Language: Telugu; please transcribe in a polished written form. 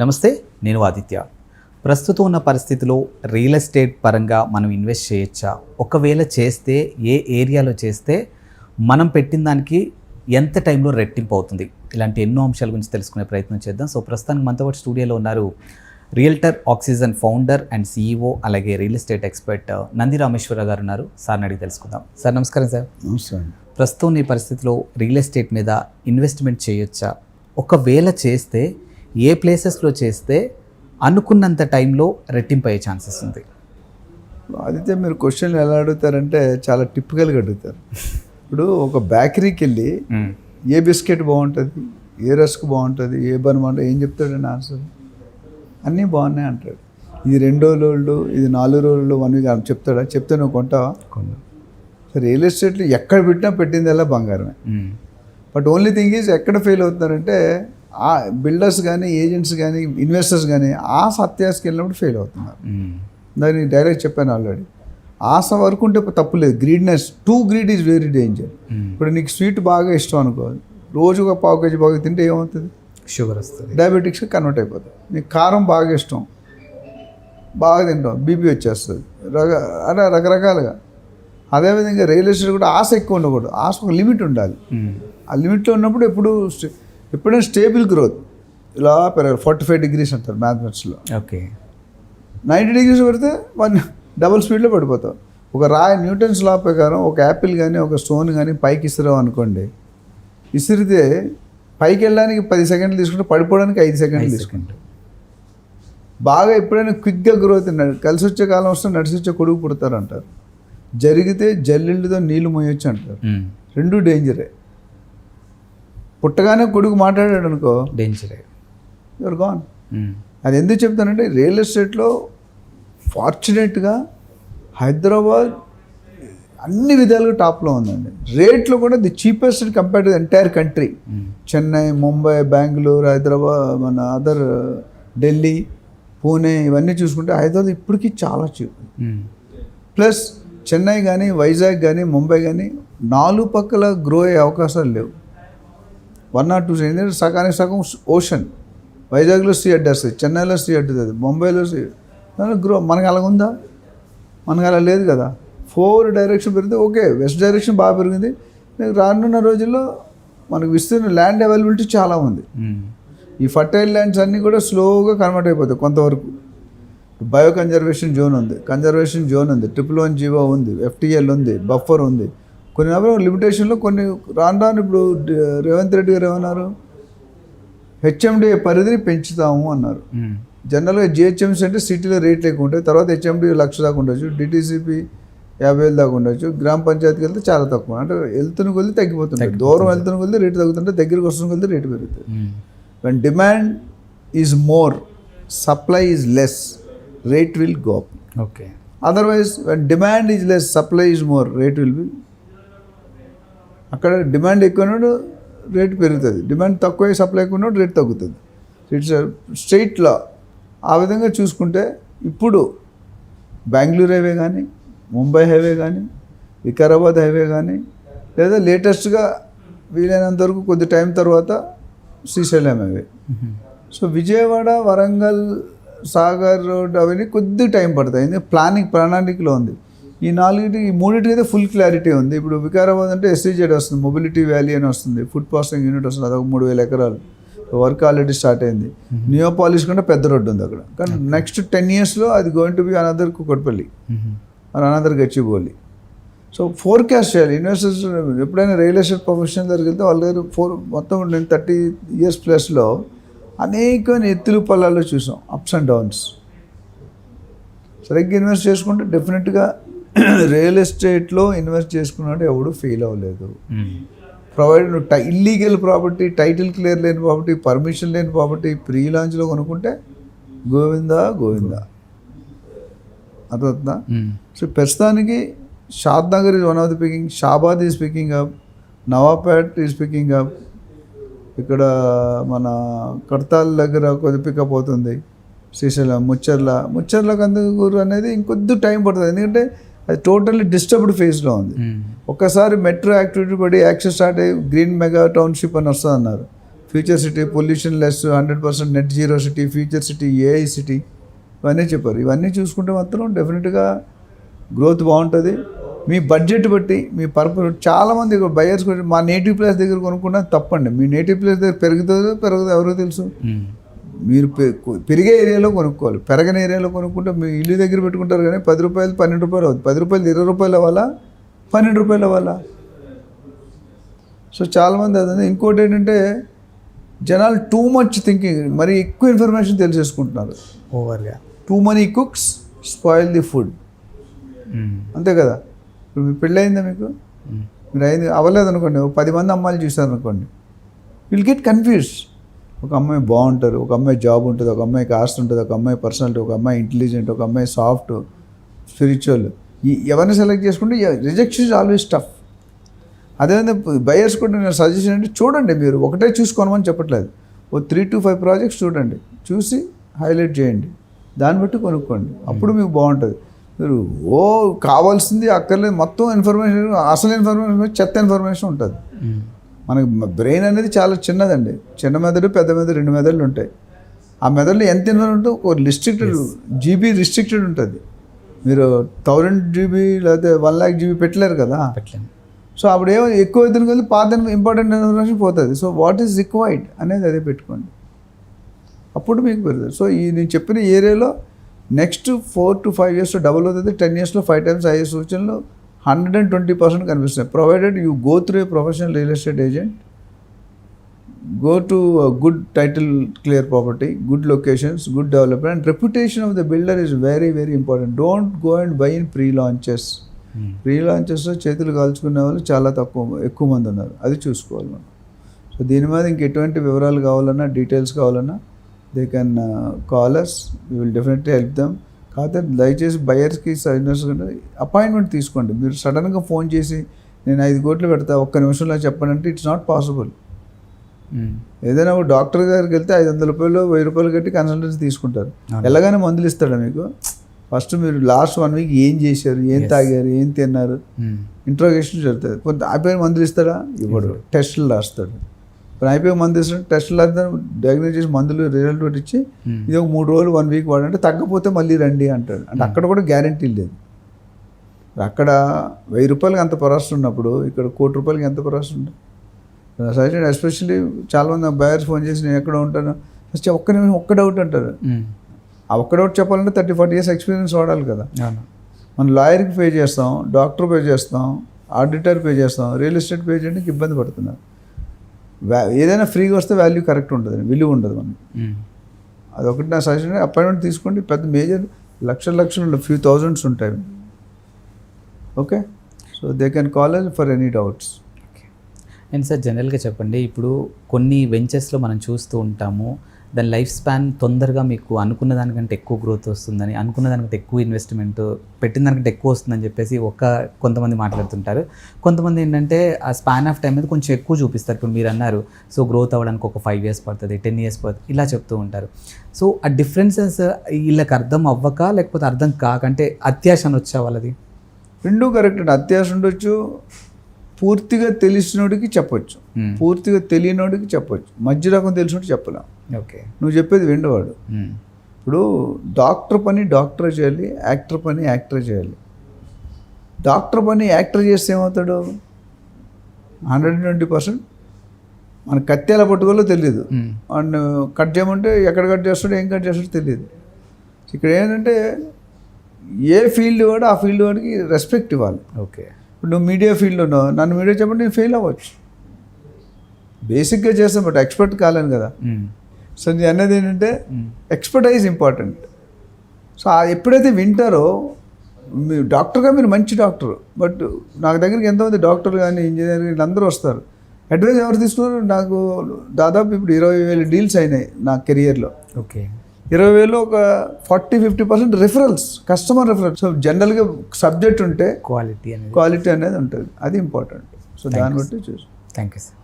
నమస్తే, నేను ఆదిత్య. ప్రస్తుతం ఉన్న పరిస్థితిలో రియల్ ఎస్టేట్ పరంగా మనం ఇన్వెస్ట్ చేయొచ్చా? ఒకవేళ చేస్తే ఏ ఏరియాలో చేస్తే మనం పెట్టిన దానికి ఎంత టైంలో రెట్టింపు అవుతుంది? ఇలాంటి ఎన్నో అంశాల గురించి తెలుసుకునే ప్రయత్నం చేద్దాం. సో ప్రస్తుతానికి మనతో పాటు స్టూడియోలో ఉన్నారు realtor oxygen founder and CEO, అలాగే real estate expert Nandi Rameshwara garu ఉన్నారు. సార్ని అడిగి తెలుసుకుందాం. సార్ నమస్కారం. సార్ నమస్కారం. ప్రస్తుతం ఈ పరిస్థితిలో రియల్ ఎస్టేట్ మీద ఇన్వెస్ట్మెంట్ చేయొచ్చా? ఒకవేళ చేస్తే ఏ ప్లేసెస్లో చేస్తే అనుకున్నంత టైంలో రెట్టింపు అయ్యే ఛాన్సెస్ ఉంది? అయితే మీరు క్వశ్చన్లు ఎలా అడుగుతారంటే చాలా టిపికల్గా అడుగుతారు. ఇప్పుడు ఒక బేకరీకి వెళ్ళి ఏ బిస్కెట్ బాగుంటుంది, ఏ రస్క్ బాగుంటుంది, ఏ బన్ బాగుంటుంది, ఏం చెప్తాడండి ఆన్సర్? అన్నీ బాగున్నాయి అంటాడు. ఇది 2 రోజులు, ఇది 4 రోజులు, 1 వీక్ చెప్తాడా? చెప్తే నువ్వు కొంటావా? సరే, రియల్ ఎస్టేట్లో ఎక్కడ పెట్టినా పెట్టిందల్లా బంగారమే. బట్ ఓన్లీ థింగ్ ఈజ్ ఎక్కడ ఫెయిల్ అవుతున్నారంటే ఆ బిల్డర్స్ కానీ, ఏజెంట్స్ కానీ, ఇన్వెస్టర్స్ కానీ ఆశ అత్యాశకి వెళ్ళినప్పుడు ఫెయిల్ అవుతున్నారు. దాన్ని డైరెక్ట్ చెప్పాను ఆల్రెడీ. ఆశ వరకు ఉంటే తప్పు లేదు. Greediness, too greed is very danger. ఇప్పుడు నీకు స్వీట్ బాగా ఇష్టం అనుకో, రోజు ఒక పావు కేజీ బాగా తింటే ఏమవుతుంది? షుగర్ వస్తుంది, డయాబెటిక్స్కి కన్వర్ట్ అయిపోతుంది. నీకు కారం బాగా ఇష్టం, బాగా తింటాం, బీపీ వచ్చేస్తుంది, అలా రకరకాలుగా. అదేవిధంగా రియల్ ఎస్టేట్ కూడా ఆశ ఎక్కువ ఉండకూడదు. ఆశ ఒక లిమిట్ ఉండాలి. ఆ లిమిట్లో ఉన్నప్పుడు ఎప్పుడైనా స్టేబుల్ గ్రోత్ ఇలా పెరగాలి. 45 degrees అంటారు మ్యాథమెటిక్స్లో. ఓకే, 90 degrees పెడితే డబుల్ స్పీడ్లో పడిపోతాం. ఒక న్యూటన్స్ లా ప్రకారం ఒక యాపిల్ కానీ ఒక స్టోన్ కానీ పైకి ఇసిరావు అనుకోండి, ఇసిరితే పైకి వెళ్ళడానికి 10 సెకండ్లు తీసుకుంటే పడిపోవడానికి 5 సెకండ్లు తీసుకుంటాం. బాగా ఎప్పుడైనా క్విక్గా గ్రోత్ కలిసి వచ్చే కాలం వస్తే నడిచి వచ్చే కొడుకు పుడతారు అంటారు. జరిగితే జల్లిళ్ళతో నీళ్లు మోయొచ్చు అంటారు. రెండూ డేంజరే. పుట్టగానే కొడుకు మాట్లాడాడు అనుకో, డేంజరే, యువర్ గాన్. అది ఎందుకు చెప్తానంటే రియల్ ఎస్టేట్లో ఫార్చునేట్గా హైదరాబాద్ అన్ని విధాలుగా టాప్లో ఉందండి. రేట్లో కూడా the cheapest compare to the entire country. Chennai, Mumbai, Bengaluru, Hyderabad, మన అదర్ ఢిల్లీ, పూణే ఇవన్నీ చూసుకుంటే హైదరాబాద్ ఇప్పటికీ చాలా చీప్. ప్లస్ చెన్నై కానీ, వైజాగ్ కానీ, ముంబై కానీ 4 పక్కల గ్రో అయ్యే అవకాశాలు లేవు. 1 or 2 ఎందుకంటే సగానికి సగం ఓషన్. వైజాగ్లో సీ అడ్డేస్తుంది, చెన్నైలో సీ అడ్డుతుంది, ముంబైలో సీ గ్రో. మనకు అలాగ ఉందా? మనకు అలా లేదు కదా. 4 డైరెక్షన్ పెరిగితే ఓకే, వెస్ట్ డైరెక్షన్ బాగా పెరిగింది. రానున్న రోజుల్లో మనకు విస్తీర్ణ ల్యాండ్ అవైలబిలిటీ చాలా ఉంది. ఈ ఫర్టైల్ ల్యాండ్స్ అన్నీ కూడా స్లోగా కన్వర్ట్ అయిపోతాయి కొంతవరకు. బయో కన్జర్వేషన్ జోన్ ఉంది, కన్జర్వేషన్ జోన్ ఉంది, 111 జీవో ఉంది, FTL ఉంది, బఫర్ ఉంది. కొన్ని లిమిటేషన్లో కొన్ని రాను ఇప్పుడు రేవంత్ రెడ్డి గారు ఏమన్నారు, HMDA పరిధిని పెంచుతాము అన్నారు. జనరల్గా GHMC అంటే సిటీలో రేట్లు ఎక్కువ ఉంటాయి. తర్వాత HMDA 1,00,000 దాకా ఉండొచ్చు, DTCP 50,000 దాకా ఉండొచ్చు, గ్రామ పంచాయతీకి వెళ్తే చాలా తక్కువ. అంటే వెళ్తున్న కొద్ది తగ్గిపోతుంటాయి. దూరం వెళ్తున్న కొద్ది రేటు తగ్గుతుంటే, దగ్గరికి వస్తున్న కొద్ది రేటు పెరుగుతుంది. When demand is more, supply is less, rate will go up. Okay, otherwise when demand is less, supply is more, rate will be. అక్కడ డిమాండ్ ఎక్కువ ఉన్నప్పుడు రేటు పెరుగుతుంది, డిమాండ్ తక్కువ సప్లై ఎక్కువ ఉన్నప్పుడు రేట్ తగ్గుతుంది. ఇట్స్ స్ట్రెయిట్ లా. ఆ విధంగా చూసుకుంటే ఇప్పుడు బెంగళూరు హైవే కానీ, ముంబై హైవే కానీ, వికారాబాద్ హైవే కానీ, లేదా లేటెస్ట్గా వీలైనంత వరకు కొద్ది టైం తర్వాత Srisailam highway. So Vijayawada, Warangal, Sagar road అవన్నీ కొద్ది టైం పడతాయి. ఎందుకంటే ప్రణాళికలో ఉంది. ఈ 3 అయితే ఫుల్ క్లారిటీ ఉంది. ఇప్పుడు వికారాబాద్ అంటే SEZ వస్తుంది, మొబిలిటీ వ్యాలీ అని వస్తుంది, ఫుడ్ ప్రాసెసింగ్ యూనిట్ వస్తుంది, అదొక 3,000 ఎకరాలు వర్క్ ఆల్రెడీ స్టార్ట్ అయింది. నియోపాలిస్ కంటే పెద్ద రోడ్డు ఉంది అక్కడ. కానీ నెక్స్ట్ 10 yearsలో అది going to be another Kukatpally అని అనదర్ గచ్చిబౌలి. సో ఫోర్కాస్ట్ చేయాలి ఇన్వెస్టర్స్. ఎప్పుడైనా రియల్ ఎస్టేట్ ప్రొఫెషనల్ దగ్గరికి వెళ్తే వాళ్ళ దగ్గర మొత్తం నేను 30 years ప్లస్లో అనేకమైన ఎత్తులు పల్లాల్లో చూసాం, అప్స్ అండ్ డౌన్స్. సరిగ్గా ఇన్వెస్ట్ చేసుకుంటే డెఫినెట్గా రియల్ ఎస్టేట్లో ఇన్వెస్ట్ చేసుకున్నాడు ఎవడు ఫెయిల్ అవ్వలేదు. Provide illegal property, title clear లేని ప్రాపర్టీ, పర్మిషన్ లేని ప్రాపర్టీ ప్రీ లాంచ్లో కొనుక్కుంటే గోవిందా గోవిందా. అర్థమవుతుందా? సో ప్రస్తుతానికి Shadnagar is one of the picking, Shabad is picking up, Navapet is picking up, ఇక్కడ మన కడతాల్ దగ్గర కొద్ది పికప్ అవుతుంది, శ్రీశైలం, ముచ్చర్ల కందుకూరు అనేది ఇంకొద్ది టైం పడుతుంది. ఎందుకంటే అది టోటల్లీ డిస్టర్బ్డ్ ఫేజ్లో ఉంది. ఒక్కసారి మెట్రో యాక్టివిటీ పడి యాక్సెస్ స్టార్ట్ అయ్యి గ్రీన్ మెగా టౌన్షిప్ అని వస్తుంది అన్నారు. Future city, pollution less, 100% net zero city, future city, AI city, ఇవన్నీ చెప్పారు. ఇవన్నీ చూసుకుంటే మాత్రం డెఫినెట్గా గ్రోత్ బాగుంటుంది. మీ బడ్జెట్ బట్టి, మీ పర్పస్. చాలామంది బయర్స్ మా నేటివ్ ప్లేస్ దగ్గర కొనుక్కున్నా తప్పండి. మీ నేటివ్ ప్లేస్ దగ్గర పెరుగుతుందో ఎవరో తెలుసు. మీరు పెరిగే ఏరియాలో కొనుక్కోవాలి. పెరగని ఏరియాలో కొనుక్కుంటే మీ ఇల్లు దగ్గర పెట్టుకుంటారు కానీ 10 రూపాయలు 12 రూపాయలు అవుతుంది. 10 రూపాయలు 20 రూపాయలు అవ్వాలా, 12 రూపాయలు అవ్వాలా? సో చాలామంది అదే. ఇంకోటి ఏంటంటే జనాలు టూ మచ్ థింకింగ్, మరి ఎక్కువ ఇన్ఫర్మేషన్ తెలిసేసుకుంటున్నారు. ఓవర్గా two money cooks spoil the food. అంతే కదా. ఇప్పుడు మీ పెళ్ళి అయిందా మీకు? మీరు అయింది అవ్వలేదు అనుకోండి, 10 మంది అమ్మాయిలు చూసారు అనుకోండి, విల్ గెట్ కన్ఫ్యూజ్. ఒక అమ్మాయి బాగుంటారు, ఒక అమ్మాయి జాబ్ ఉంటుంది, ఒక అమ్మాయికి ఆస్తి ఉంటుంది, ఒక అమ్మాయి పర్సనాలిటీ, ఒక అమ్మాయి ఇంటెలిజెంట్, ఒక అమ్మాయి సాఫ్ట్, స్పిరిచువల్. ఎవరిని సెలెక్ట్ చేసుకుంటే రిజెక్షన్ ఇస్ ఆల్వేస్ టఫ్. అదేవిధంగా బయర్స్ కూడా నేను సజెషన్ అంటే చూడండి, మీరు ఒకటే చూసుకోనమని చెప్పట్లేదు. 3 to 5 ప్రాజెక్ట్స్ చూడండి, చూసి హైలైట్ చేయండి, దాన్ని బట్టి కొనుక్కోండి. అప్పుడు మీకు బాగుంటుంది. మీరు కావాల్సింది అక్కర్లేదు మొత్తం ఇన్ఫర్మేషన్, అసలు ఇన్ఫర్మేషన్ చెత్త ఇన్ఫర్మేషన్ ఉంటుంది. మనకి బ్రెయిన్ అనేది చాలా చిన్నదండి. చిన్న మెదడు, పెద్ద మెదడు, 2 మెదడులు ఉంటాయి. ఆ మెదడులో ఎంత ఇన్ఫర్మేషన్ ఉంటుందో ఒక రిస్ట్రిక్టెడ్ జీబీ రిస్ట్రిక్టెడ్ ఉంటుంది. మీరు 1000 GB లేకపోతే 1 lakh GB పెట్టలేరు కదా. సో అప్పుడు ఏమో ఎక్కువ అవుతుంది కదా, పాత ఇంపార్టెంట్ ఇన్ఫర్మేషన్ పోతుంది. సో వాట్ ఈస్ రిక్వైర్డ్ అనేది అదే పెట్టుకోండి, అప్పుడు మీకు పెరుగుతుంది. సో ఈ నేను చెప్పిన ఏరియాలో నెక్స్ట్ 4 to 5 years డబుల్ అవుతుంది. 10 yearsలో 5 times అయ్యే సూచనలు 120% కనిపిస్తున్నాయి. Provided you go through a professional real estate agent, go to good title clear property, good locations, good development, and reputation of the builder is very very important. Don't go and buy in pre launches. Pre లాంచెస్లో చేతులు కాల్చుకునే వాళ్ళు చాలా ఎక్కువ మంది ఉన్నారు, అది చూసుకోవాలి మనం. సో దీని మీద ఇంకెటువంటి వివరాలు కావాలన్నా, డీటెయిల్స్ కావాలన్నా, they can call us, we will definitely help them. కాకపోతే దయచేసి బయర్స్కి సైనర్స్ అపాయింట్మెంట్ తీసుకోండి. మీరు సడన్గా ఫోన్ చేసి నేను 5 కోట్లు పెడతా, 1 నిమిషంలో చెప్పానంటే ఇట్స్ నాట్ పాసిబుల్. ఏదైనా ఒక డాక్టర్ దగ్గరికి వెళ్తే 500 రూపాయలు 1000 రూపాయలు కట్టి కన్సల్టెన్సీ తీసుకుంటారు. ఎలాగైనా మందులు ఇస్తాడా మీకు? ఫస్ట్ మీరు లాస్ట్ 1 week ఏం చేశారు, ఏం తాగారు, ఏం తిన్నారు, ఇంట్రోగేషన్ జరుగుతుంది. కొంత అయిపోయిన మందులు ఇస్తాడా? ఇవ్వడు. టెస్టులు రాస్తాడు. ఇప్పుడు అయిపోయి మందులు ఇస్తాడు, టెస్టులు రాస్తాడు, డయాగ్నోస్ చేసి మందులు రిజల్ట్ ఒకటి ఇచ్చి ఇది ఒక 3 రోజులు 1 week వాడంటే తగ్గపోతే మళ్ళీ రండి అంటాడు. అంటే అక్కడ కూడా గ్యారంటీ లేదు. అక్కడ 1000 రూపాయలకి అంత పరాస్ట్ ఉన్నప్పుడు ఇక్కడ 1 కోటి రూపాయలకి ఎంత పరాస్ట్ ఉంటుంది? సజెషన్ ఎస్పెషల్లీ చాలామంది బయర్స్ ఫోన్ చేసి నేను ఎక్కడ ఉంటాను, ఒక్క నిమిషం ఒక్క డౌట్ అంటారు. ఆ ఒక్క డౌట్ చెప్పాలంటే 30-40 years ఎక్స్పీరియన్స్ వాడాలి కదా. మనం లాయర్కి పే చేస్తాం, డాక్టర్ పే చేస్తాం, ఆడిటర్ పే చేస్తాం, రియల్ ఎస్టేట్ పే చేయడానికి ఇబ్బంది పడుతున్నారు. ఏదైనా ఫ్రీగా వస్తే వాల్యూ కరెక్ట్ ఉంటుంది, విలువ ఉండదు మనకి. అదొకటి నా సజెషన్. అపాయింట్మెంట్ తీసుకోండి. పెద్ద మేజర్ లక్షలు ఫ్యూ థౌజండ్స్ ఉంటాయి. Okay, so they can call us for any doubts. And sir జనరల్గా చెప్పండి, ఇప్పుడు కొన్ని వెంచర్స్లో మనం చూస్తూ ఉంటాము, దాని లైఫ్ స్పాన్ తొందరగా మీకు అనుకున్న దానికంటే ఎక్కువ గ్రోత్ వస్తుందని, అనుకున్న దానికంటే ఎక్కువ ఇన్వెస్ట్మెంట్ పెట్టిన దానికంటే ఎక్కువ వస్తుందని చెప్పేసి కొంతమంది మాట్లాడుతుంటారు. కొంతమంది ఏంటంటే ఆ స్పాన్ ఆఫ్ టైం మీద కొంచెం ఎక్కువ చూపిస్తారు. ఇప్పుడు మీరు అన్నారు, సో గ్రోత్ అవ్వడానికి ఒక 5 years పడుతుంది, 10 years పడుతుంది, ఇలా చెప్తూ ఉంటారు. సో ఆ డిఫరెన్సెస్ వీళ్ళకి అర్థం అవ్వక, లేకపోతే అర్థం కాకంటే అత్యాశ అని వచ్చా వాళ్ళది? రెండూ కరెక్ట్ అండి. అత్యాశ ఉండొచ్చు, పూర్తిగా తెలిసినోడికి చెప్పొచ్చు, పూర్తిగా తెలియనోడికి చెప్పొచ్చు, మధ్య రకం తెలిసినోడు చెప్పలేం. ఓకే, నువ్వు చెప్పేది విండవాడు. ఇప్పుడు డాక్టర్ పని డాక్టర్ చేయాలి, యాక్టర్ పని యాక్టర్ చేయాలి. డాక్టర్ పని యాక్టర్ చేస్తే ఏమవుతాడు? 120% మన కత్తి ఎలా పట్టుకోవాలో తెలియదు. అండ్ కట్ చేయమంటే ఎక్కడ కట్ చేస్తాడో ఏం కట్ చేస్తాడో తెలియదు. ఇక్కడ ఏంటంటే ఏ ఫీల్డ్ వాడు ఆ ఫీల్డ్ వాడికి రెస్పెక్ట్ ఇవ్వాలి. ఓకే, ఇప్పుడు నువ్వు మీడియా ఫీల్డ్లో ఉన్నావు, నన్ను మీడియా చెప్పండి, నేను ఫెయిల్ అవ్వచ్చు. బేసిక్గా చేస్తాం, బట్ ఎక్స్పర్ట్ కాలేను కదా. సో నేను అన్నది ఏంటంటే ఎక్స్పర్టైజ్ ఇంపార్టెంట్. సో ఎప్పుడైతే వింటారో, మీరు డాక్టర్గా మీరు మంచి డాక్టర్, బట్ నాకు దగ్గరికి ఎంతమంది డాక్టర్లు కానీ ఇంజనీర్ వీళ్ళందరూ వస్తారు. అడ్వైజ్ ఎవరు తీసుకున్నారు? నాకు దాదాపు ఇప్పుడు 20,000 డీల్స్ అయినాయి నా కెరియర్లో. ఓకే, 20,000లో ఒక 40-50% రిఫరల్స్, కస్టమర్ రిఫరల్స్. సో జనరల్గా సబ్జెక్ట్ ఉంటే క్వాలిటీ అనేది ఉంటుంది, అది ఇంపార్టెంట్. సో దాన్ని బట్టి చూసి. Thank you sir.